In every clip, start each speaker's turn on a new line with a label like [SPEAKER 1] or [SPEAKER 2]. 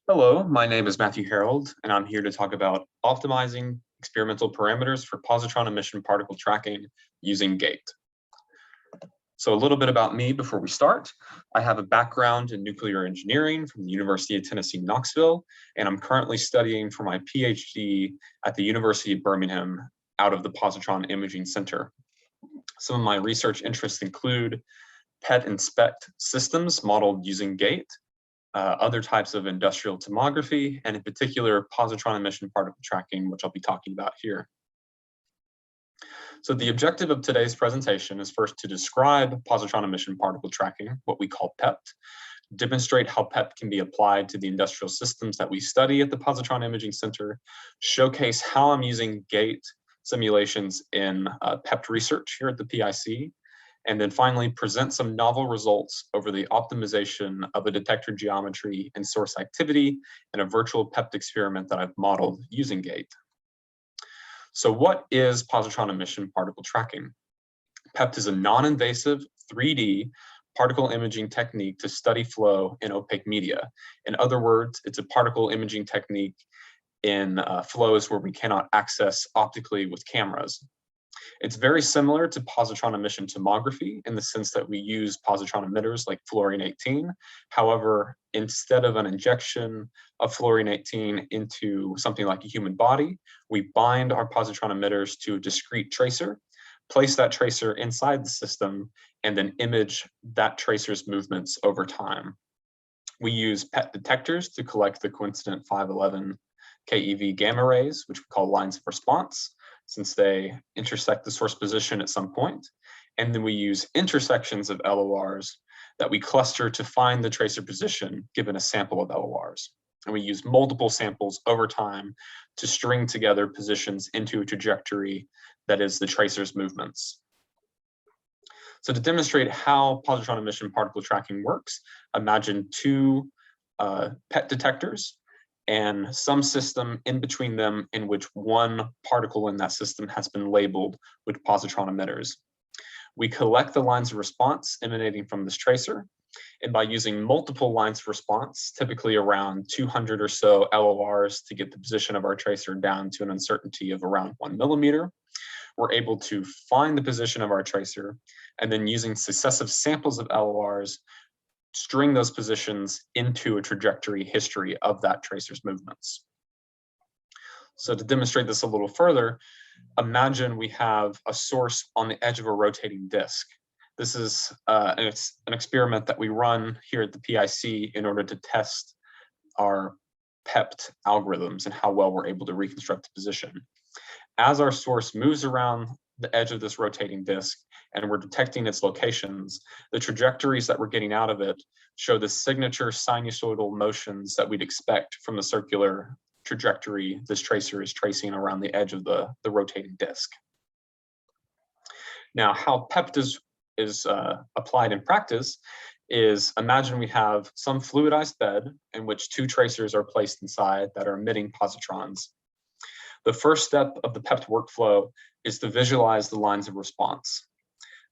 [SPEAKER 1] Hello, my name is Matthew Herald, and I'm here to talk about optimizing experimental parameters for positron emission particle tracking using Geant. So a little bit about me before we start. I have a background in nuclear engineering from the University of Tennessee, Knoxville, and I'm currently studying for my PhD at the University of Birmingham out of the Positron Imaging Center. Some of my research interests include PET and SPECT systems modeled using Geant, other types of industrial tomography, and in particular, positron emission particle tracking, which I'll be talking about here. So the objective of today's presentation is first to describe positron emission particle tracking, what we call PEPT, demonstrate how PEPT can be applied to the industrial systems that we study at the Positron Imaging Center, showcase how I'm using Geant simulations in PEPT research here at the PIC, and then finally present some novel results over the optimization of a detector geometry and source activity in a virtual PEPT experiment that I've modeled using Geant. So what is positron emission particle tracking? PEPT is a non-invasive 3D particle imaging technique to study flow in opaque media. In other words, it's a particle imaging technique in flows where we cannot access optically with cameras. It's very similar to positron emission tomography in the sense that we use positron emitters like fluorine-18. However, instead of an injection of fluorine-18 into something like a human body, we bind our positron emitters to a discrete tracer, place that tracer inside the system, and then image that tracer's movements over time. We use PET detectors to collect the coincident 511 keV gamma rays, which we call lines of response, since they intersect the source position at some point. And then we use intersections of LORs that we cluster to find the tracer position given a sample of LORs. And we use multiple samples over time to string together positions into a trajectory that is the tracer's movements. So to demonstrate how positron emission particle tracking works, imagine two PET detectors and some system in between them in which one particle in that system has been labeled with positron emitters. We collect the lines of response emanating from this tracer, and by using multiple lines of response, typically around 200 or so LORs to get the position of our tracer down to an uncertainty of around 1 millimeter, we're able to find the position of our tracer, and then using successive samples of LORs, string those positions into a trajectory history of that tracer's movements. So to demonstrate this a little further, imagine we have a source on the edge of a rotating disk. This is an experiment that we run here at the PIC in order to test our PEPT algorithms and how well we're able to reconstruct the position. As our source moves around the edge of this rotating disk and we're detecting its locations, the trajectories that we're getting out of it show the signature sinusoidal motions that we'd expect from the circular trajectory this tracer is tracing around the edge of the rotating disk. Now, how PEPT is applied in practice is, imagine we have some fluidized bed in which two tracers are placed inside that are emitting positrons. The first step of the PEPT workflow is to visualize the lines of response.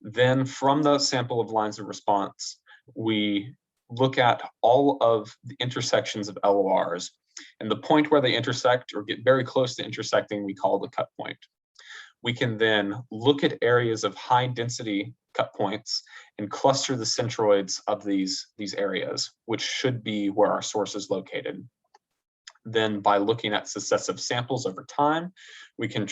[SPEAKER 1] Then from the sample of lines of response, we look at all of the intersections of LORs, and the point where they intersect or get very close to intersecting, we call the cut point. We can then look at areas of high density cut points and cluster the centroids of these areas, which should be where our source is located. Then by looking at successive samples over time, we can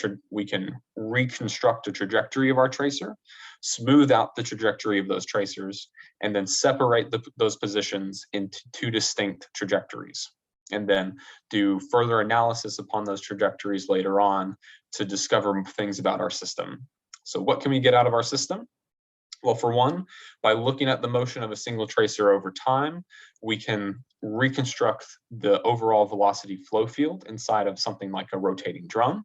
[SPEAKER 1] reconstruct a trajectory of our tracer, smooth out the trajectory of those tracers, and then separate those positions into two distinct trajectories, and then do further analysis upon those trajectories later on to discover things about our system. So what can we get out of our system? Well, for one, by looking at the motion of a single tracer over time, we can reconstruct the overall velocity flow field inside of something like a rotating drum.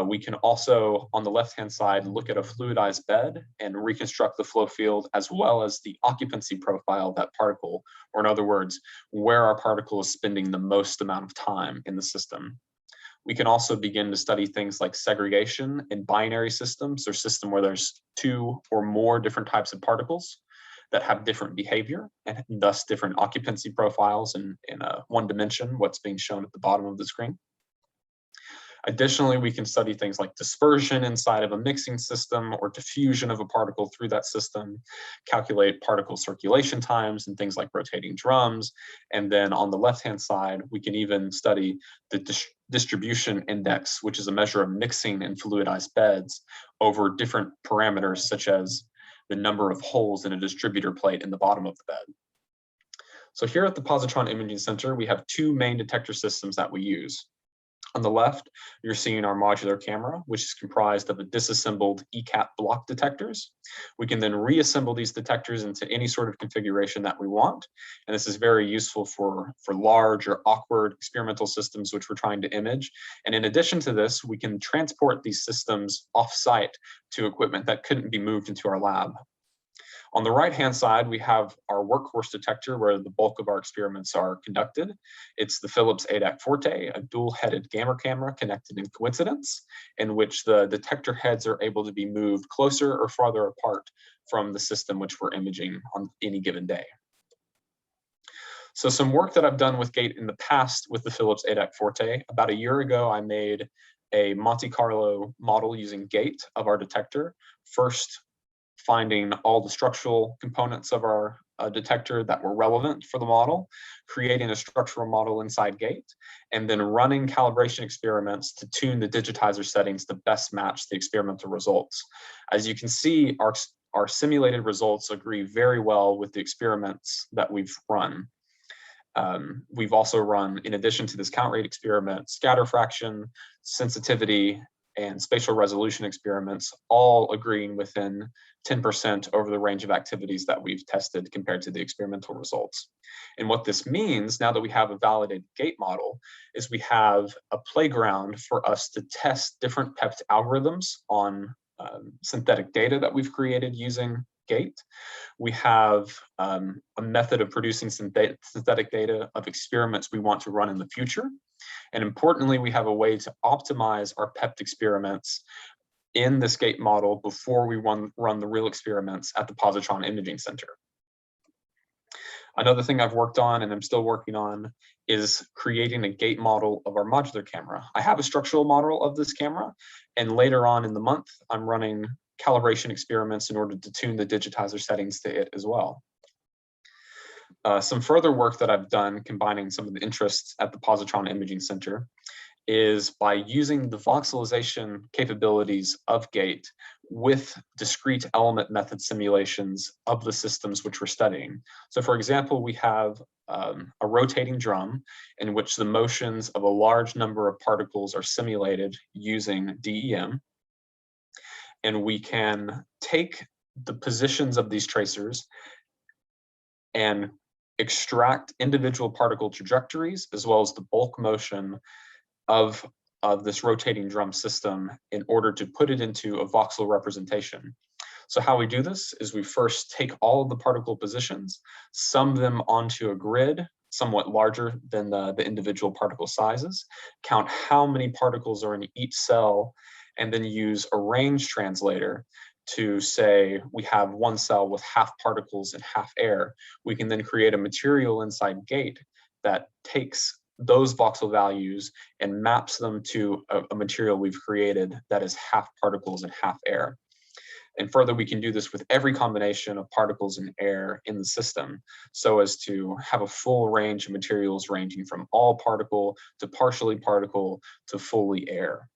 [SPEAKER 1] We can also, on the left-hand side, look at a fluidized bed and reconstruct the flow field as well as the occupancy profile of that particle, or in other words, where our particle is spending the most amount of time in the system. We can also begin to study things like segregation in binary systems, or system where there's two or more different types of particles. that have different behavior and thus different occupancy profiles in one dimension, what's being shown at the bottom of the screen. Additionally, we can study things like dispersion inside of a mixing system or diffusion of a particle through that system, calculate particle circulation times and things like rotating drums. And then on the left-hand side, we can even study the distribution index, which is a measure of mixing in fluidized beds over different parameters, such as the number of holes in a distributor plate in the bottom of the bed. So here at the Positron Imaging Center, we have two main detector systems that we use. On the left, you're seeing our modular camera, which is comprised of a disassembled ECAP block detectors. We can then reassemble these detectors into any sort of configuration that we want. And this is very useful for large or awkward experimental systems which we're trying to image. And in addition to this, we can transport these systems off-site to equipment that couldn't be moved into our lab. On the right-hand side, we have our workhorse detector where the bulk of our experiments are conducted. It's the Philips ADAC Forte, a dual-headed gamma camera connected in coincidence, in which the detector heads are able to be moved closer or farther apart from the system which we're imaging on any given day. So some work that I've done with GATE in the past with the Philips ADAC Forte. About a year ago, I made a Monte Carlo model using GATE of our detector, first finding all the structural components of our detector that were relevant for the model, creating a structural model inside GATE, and then running calibration experiments to tune the digitizer settings to best match the experimental results. As you can see, our simulated results agree very well with the experiments that we've run. We've also run, in addition to this count rate experiment, scatter fraction, sensitivity, and spatial resolution experiments, all agreeing within 10% over the range of activities that we've tested compared to the experimental results. And what this means, now that we have a validated GATE model, is we have a playground for us to test different PEPT algorithms on synthetic data that we've created using GATE. We have a method of producing synthetic data of experiments we want to run in the future. And importantly, we have a way to optimize our PEPT experiments in this GATE model before we run the real experiments at the Positron Imaging Center. Another thing I've worked on and I'm still working on is creating a GATE model of our modular camera. I have a structural model of this camera, and later on in the month, I'm running calibration experiments in order to tune the digitizer settings to it as well. Some further work that I've done combining some of the interests at the Positron Imaging Center is by using the voxelization capabilities of GATE with discrete element method simulations of the systems which we're studying. So for example, we have a rotating drum in which the motions of a large number of particles are simulated using DEM. And we can take the positions of these tracers and extract individual particle trajectories as well as the bulk motion of this rotating drum system in order to put it into a voxel representation. So how we do this is we first take all of the particle positions, sum them onto a grid somewhat larger than the individual particle sizes, count how many particles are in each cell, and then use a range translator to say we have one cell with half particles and half air. We can then create a material inside GATE that takes those voxel values and maps them to a material we've created that is half particles and half air. And further, we can do this with every combination of particles and air in the system so as to have a full range of materials ranging from all particle to partially particle to fully air.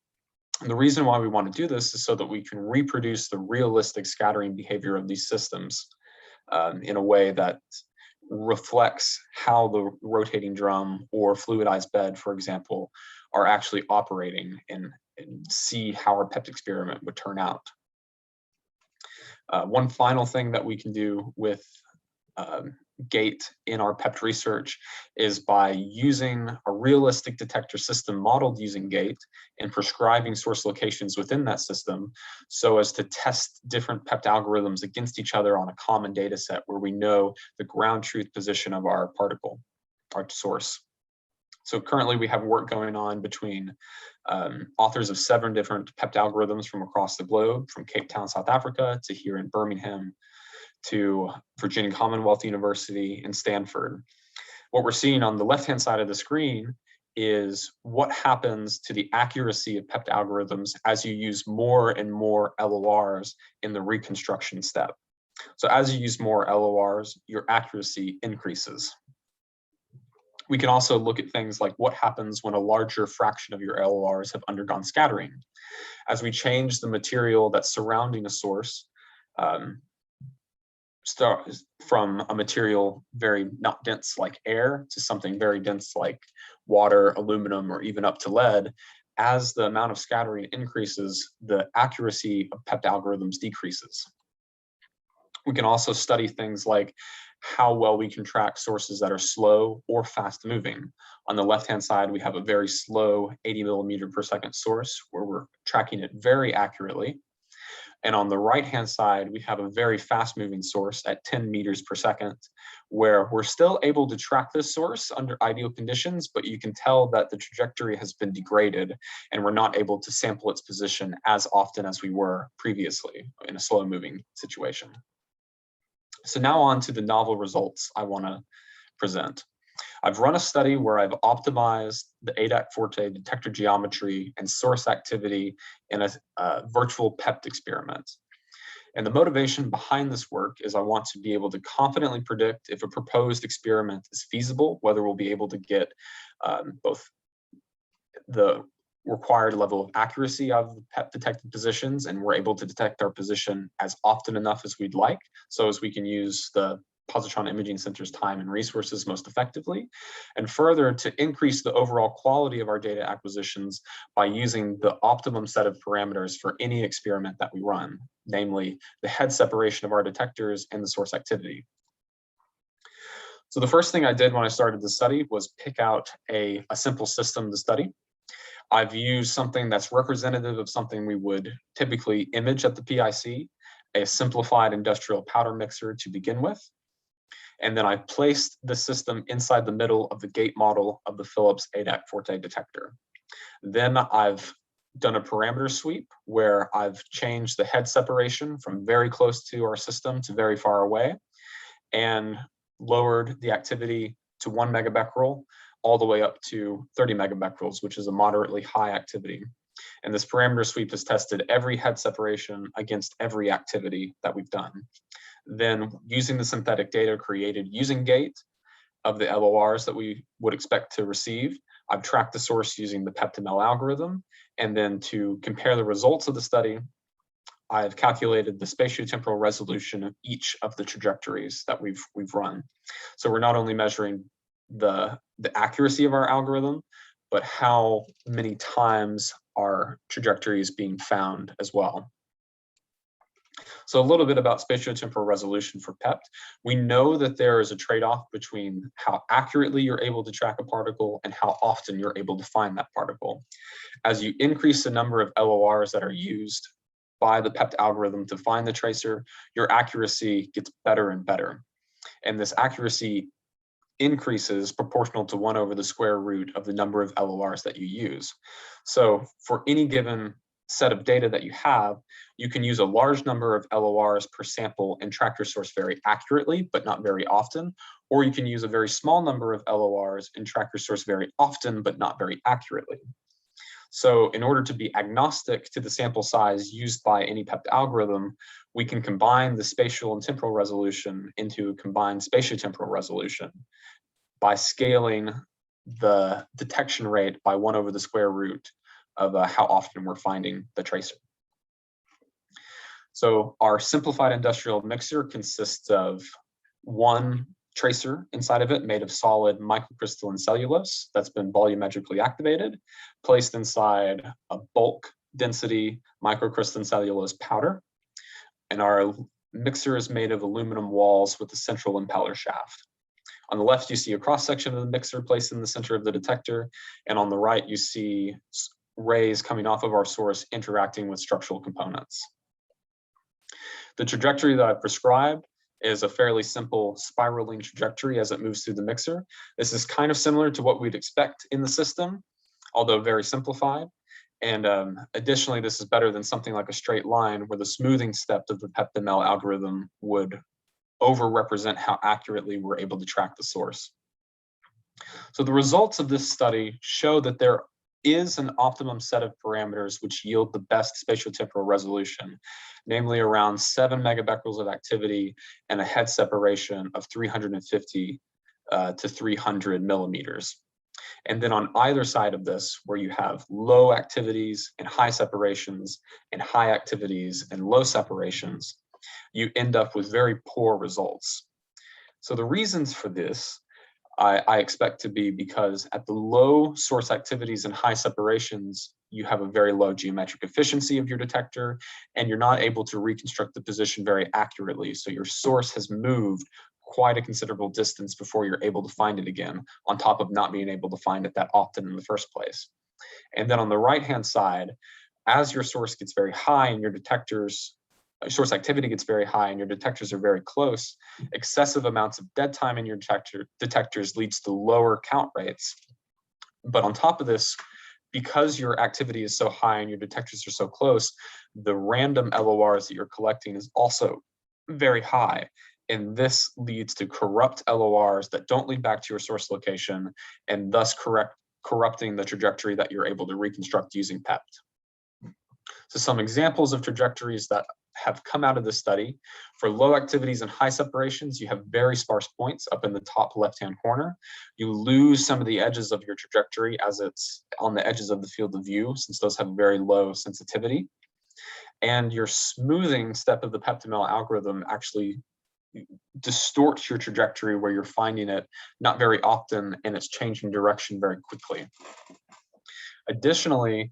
[SPEAKER 1] And the reason why we want to do this is so that we can reproduce the realistic scattering behavior of these systems in a way that reflects how the rotating drum or fluidized bed, for example, are actually operating and see how our PEPT experiment would turn out. One final thing that we can do with GATE in our PEPT research is by using a realistic detector system modeled using GATE and prescribing source locations within that system so as to test different PEPT algorithms against each other on a common data set where we know the ground truth position of our particle, our source. So currently we have work going on between authors of 7 different PEPT algorithms from across the globe, from Cape Town, South Africa to here in Birmingham, to Virginia Commonwealth University and Stanford. What we're seeing on the left-hand side of the screen is what happens to the accuracy of PEPT algorithms as you use more and more LORs in the reconstruction step. So as you use more LORs, your accuracy increases. We can also look at things like what happens when a larger fraction of your LORs have undergone scattering. As we change the material that's surrounding a source, start from a material very not dense like air to something very dense like water, aluminum, or even up to lead, as the amount of scattering increases, the accuracy of PEPT algorithms decreases. We can also study things like how well we can track sources that are slow or fast moving. On the left-hand side, we have a very slow 80 millimeter per second source where we're tracking it very accurately. And on the right-hand side, we have a very fast-moving source at 10 meters per second, where we're still able to track this source under ideal conditions, but you can tell that the trajectory has been degraded and we're not able to sample its position as often as we were previously in a slow-moving situation. So now on to the novel results I want to present. I've run a study where I've optimized the ADAC Forte detector geometry and source activity in a virtual PEPT experiment. And the motivation behind this work is I want to be able to confidently predict if a proposed experiment is feasible, whether we'll be able to get both the required level of accuracy of the PEPT detected positions, and we're able to detect our position as often enough as we'd like, so as we can use the Positron Imaging Center's time and resources most effectively, and further to increase the overall quality of our data acquisitions by using the optimum set of parameters for any experiment that we run, namely the head separation of our detectors and the source activity. So the first thing I did when I started the study was pick out a simple system to study. I've used something that's representative of something we would typically image at the PIC, a simplified industrial powder mixer to begin with. And then I placed the system inside the middle of the gate model of the Philips ADAC Forte detector. Then I've done a parameter sweep where I've changed the head separation from very close to our system to very far away and lowered the activity to 1 megabecquerel all the way up to 30 megabecquerels, which is a moderately high activity. And this parameter sweep has tested every head separation against every activity that we've done. Then using the synthetic data created using Gate of the LORs that we would expect to receive, I've tracked the source using the PEPT-ML algorithm. And then to compare the results of the study, I've calculated the spatiotemporal resolution of each of the trajectories that we've run. So we're not only measuring the accuracy of our algorithm, but how many times our trajectory is being found as well. So a little bit about spatiotemporal resolution for PEPT. We know that there is a trade-off between how accurately you're able to track a particle and how often you're able to find that particle. As you increase the number of LORs that are used by the PEPT algorithm to find the tracer, your accuracy gets better and better. And this accuracy increases proportional to 1 over the square root of the number of LORs that you use. So for any given set of data that you have, you can use a large number of LORs per sample and track your source very accurately, but not very often, or you can use a very small number of LORs and track your source very often, but not very accurately. So in order to be agnostic to the sample size used by any PEPT algorithm, we can combine the spatial and temporal resolution into a combined spatiotemporal resolution by scaling the detection rate by 1 over the square root of how often we're finding the tracer. So our simplified industrial mixer consists of one tracer inside of it made of solid microcrystalline cellulose that's been volumetrically activated, placed inside a bulk density microcrystalline cellulose powder. And our mixer is made of aluminum walls with a central impeller shaft. On the left, you see a cross-section of the mixer placed in the center of the detector. And on the right, you see rays coming off of our source interacting with structural components. The trajectory that I've prescribed is a fairly simple spiraling trajectory as it moves through the mixer. This is kind of similar to what we'd expect in the system, although very simplified. And additionally, this is better than something like a straight line where the smoothing step of the PEPT-ML algorithm would overrepresent how accurately we're able to track the source. So the results of this study show that there is an optimum set of parameters which yield the best spatiotemporal resolution, namely around 7 megabecquerels of activity and a head separation of 350 to 300 millimeters. And then on either side of this, where you have low activities and high separations and high activities and low separations, you end up with very poor results. So the reasons for this, I expect to be because at the low source activities and high separations, you have a very low geometric efficiency of your detector, and you're not able to reconstruct the position very accurately. So your source has moved quite a considerable distance before you're able to find it again, on top of not being able to find it that often in the first place. And then on the right-hand side, as your source gets very high and your detectors, source activity gets very high and your detectors are very close, excessive amounts of dead time in your detectors leads to lower count rates. But on top of this, because your activity is so high and your detectors are so close, the random LORs that you're collecting is also very high. And this leads to corrupt LORs that don't lead back to your source location, and thus corrupting the trajectory that you're able to reconstruct using PEPT. So some examples of trajectories that have come out of this study: for low activities and high separations, you have very sparse points up in the top left-hand corner. You lose some of the edges of your trajectory as it's on the edges of the field of view, since those have very low sensitivity. And your smoothing step of the PEPT-ML algorithm actually distorts your trajectory, where you're finding it not very often and it's changing direction very quickly. Additionally,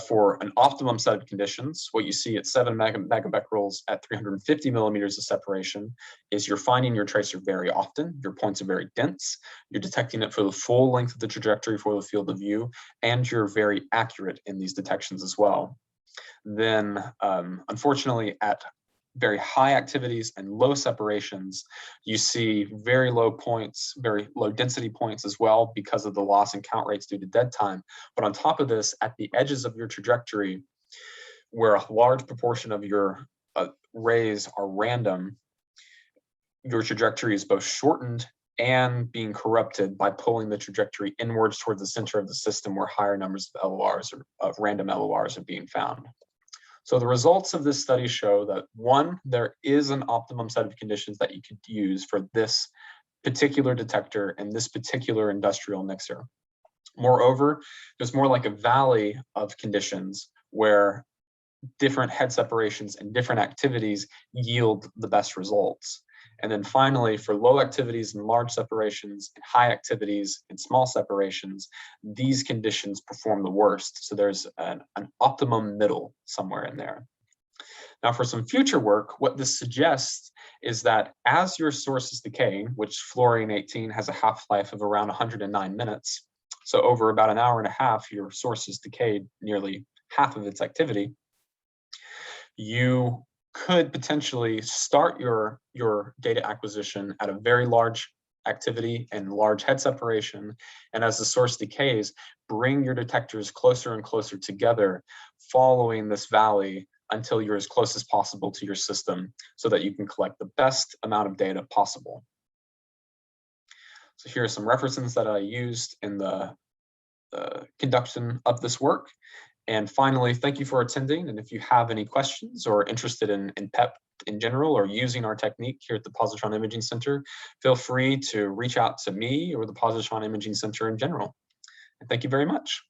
[SPEAKER 1] for an optimum set of conditions, what you see at 7 megabecquerels at 350 millimeters of separation is you're finding your tracer very often, your points are very dense, you're detecting it for the full length of the trajectory for the field of view, and you're very accurate in these detections as well. Then, unfortunately, at very high activities and low separations, you see very low points, very low density points as well, because of the loss in count rates due to dead time. But on top of this, at the edges of your trajectory, where a large proportion of your rays are random, your trajectory is both shortened and being corrupted by pulling the trajectory inwards towards the center of the system, where higher numbers of LORs or of random LORs are being found. So the results of this study show that, one, there is an optimum set of conditions that you could use for this particular detector and this particular industrial mixer. Moreover, there's more like a valley of conditions where different head separations and different activities yield the best results. And then finally, for low activities and large separations, and high activities and small separations, these conditions perform the worst. So there's an optimum middle somewhere in there. Now, for some future work, what this suggests is that as your source is decaying, which fluorine-18 has a half-life of around 109 minutes, so over about an hour and a half, your source is decayed nearly half of its activity, you could potentially start your data acquisition at a very large activity and large head separation, and as the source decays, bring your detectors closer and closer together, following this valley until you're as close as possible to your system, so that you can collect the best amount of data possible. So here are some references that I used in the conduction of this work. And finally, thank you for attending. And if you have any questions or interested in PEPT in general, or using our technique here at the Positron Imaging Center, feel free to reach out to me or the Positron Imaging Center in general. And thank you very much.